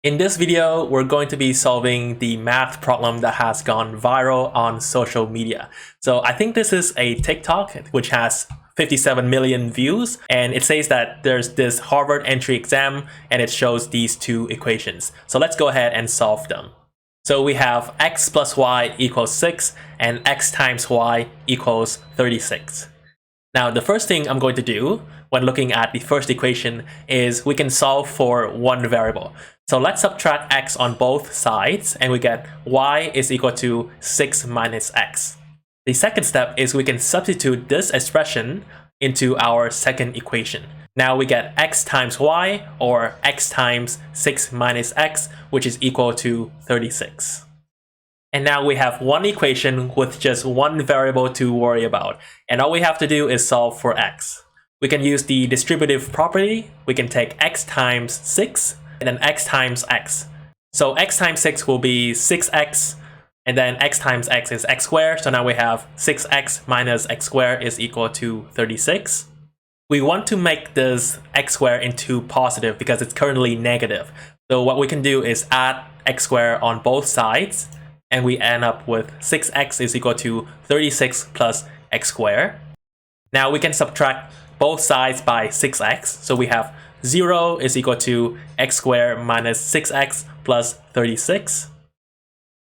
In this video, we're going to be solving the math problem that has gone viral on social media. So I think this is a TikTok which has 57 million views, and it says that there's this Harvard entry exam and it shows these two equations. So let's go ahead and solve them. So we have x plus y equals 6 and x times y equals 36. Now the first thing I'm going to do when looking at the first equation is we can solve for one variable. So let's subtract x on both sides and we get y is equal to 6 minus x. The second step is we can substitute this expression into our second equation. Now we get x times y, or x times 6 minus x, which is equal to 36. And now we have one equation with just one variable to worry about. And all we have to do is solve for x. We can use the distributive property. We can take x times 6 and then x times x. So x times 6 will be 6x, and then x times x is x squared. So now we have 6x minus x squared is equal to 36. We want to make this x squared into positive because it's currently negative. So what we can do is add x squared on both sides, and we end up with 6x is equal to 36 plus x squared. Now we can subtract both sides by 6x. So we have 0 is equal to x squared minus 6x plus 36.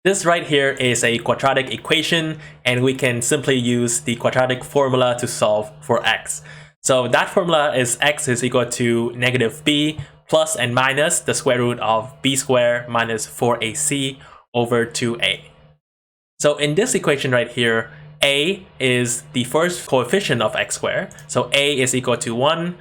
This right here is a quadratic equation, and we can simply use the quadratic formula to solve for x. So that formula is x is equal to negative b plus and minus the square root of b squared minus 4ac over 2a. So in this equation right here, a is the first coefficient of x squared. So a is equal to 1.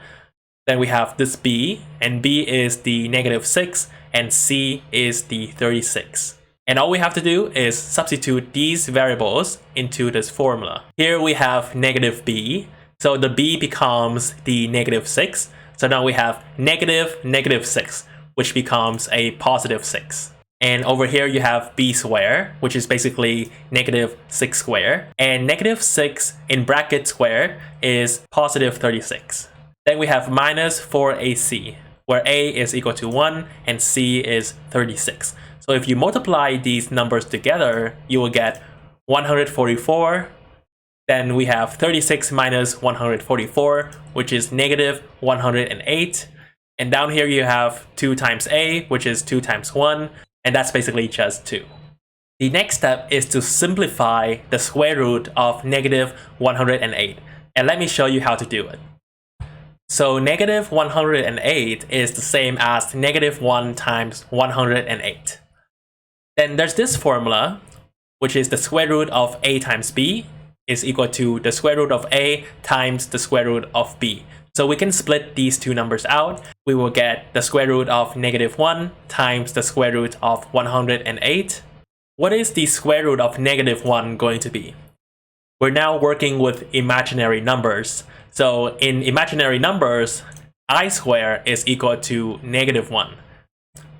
Then we have this b, and b is the negative 6, and c is the 36. And all we have to do is substitute these variables into this formula. Here we have negative b, so the b becomes the negative 6. So now we have negative 6, which becomes a positive 6. And over here you have b squared, which is basically negative 6 squared. And negative 6 in bracket squared is positive 36. Then we have minus 4ac, where a is equal to 1 and c is 36. So if you multiply these numbers together, you will get 144. Then we have 36 minus 144, which is negative 108. And down here you have 2 times a, which is 2 times 1. And that's basically just 2. The next step is to simplify the square root of negative 108. And let me show you how to do it. So negative 108 is the same as negative 1 times 108. Then there's this formula, which is the square root of a times b is equal to the square root of a times the square root of b. So we can split these two numbers out. We will get the square root of negative 1 times the square root of 108. What is the square root of negative 1 going to be? We're now working with imaginary numbers. So in imaginary numbers, I squared is equal to negative 1.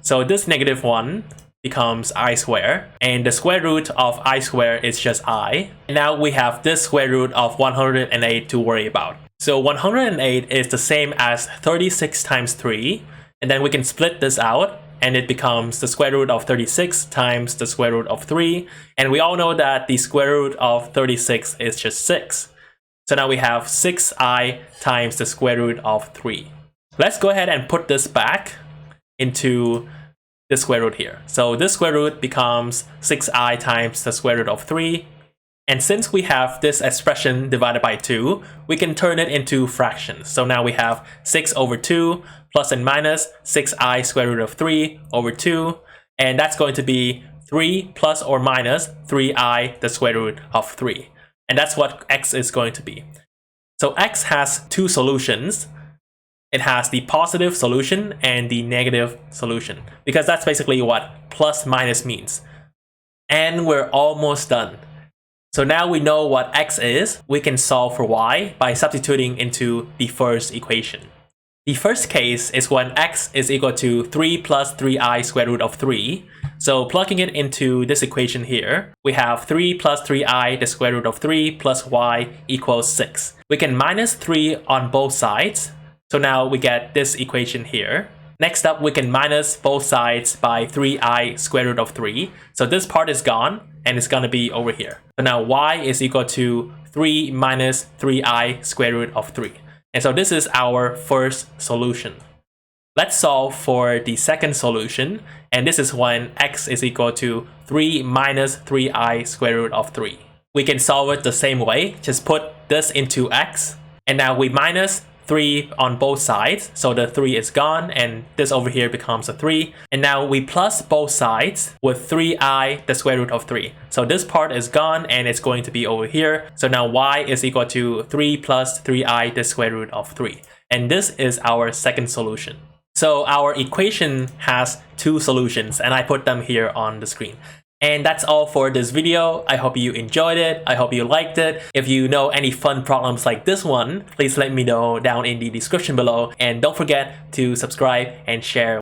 So this negative 1 becomes I squared, and the square root of I squared is just I. And now we have this square root of 108 to worry about. So 108 is the same as 36 times 3, and then we can split this out, and it becomes the square root of 36 times the square root of 3. And we all know that the square root of 36 is just 6. So now we have 6i times the square root of 3. Let's go ahead and put this back into the square root here. So this square root becomes 6i times the square root of 3. And since we have this expression divided by 2, we can turn it into fractions. So now we have 6 over 2 plus and minus 6i square root of 3 over 2. And that's going to be 3 plus or minus 3i the square root of 3. And that's what x is going to be. So x has two solutions. It has the positive solution and the negative solution, because that's basically what plus minus means. And we're almost done. So now we know what x is. We can solve for y by substituting into the first equation. The first case is when x is equal to 3 plus 3i square root of 3. So plugging it into this equation here, we have 3 plus 3i the square root of 3 plus y equals 6. We can minus 3 on both sides. So now we get this equation here. Next up, we can minus both sides by 3i square root of 3. So this part is gone, and it's going to be over here. So now y is equal to 3 minus 3i square root of 3. And so this is our first solution. Let's solve for the second solution, and this is when x is equal to 3 minus 3i square root of 3. We can solve it the same way, just put this into x, and now we minus 3 on both sides, so the 3 is gone, and this over here becomes a 3. And now we plus both sides with 3i the square root of 3. So this part is gone, and it's going to be over here. So now y is equal to 3 plus 3i the square root of 3. And this is our second solution. So our equation has two solutions, and I put them here on the screen. And that's all for this video. I hope you enjoyed it. I hope you liked it. If you know any fun problems like this one, please let me know down in the description below. And don't forget to subscribe and share.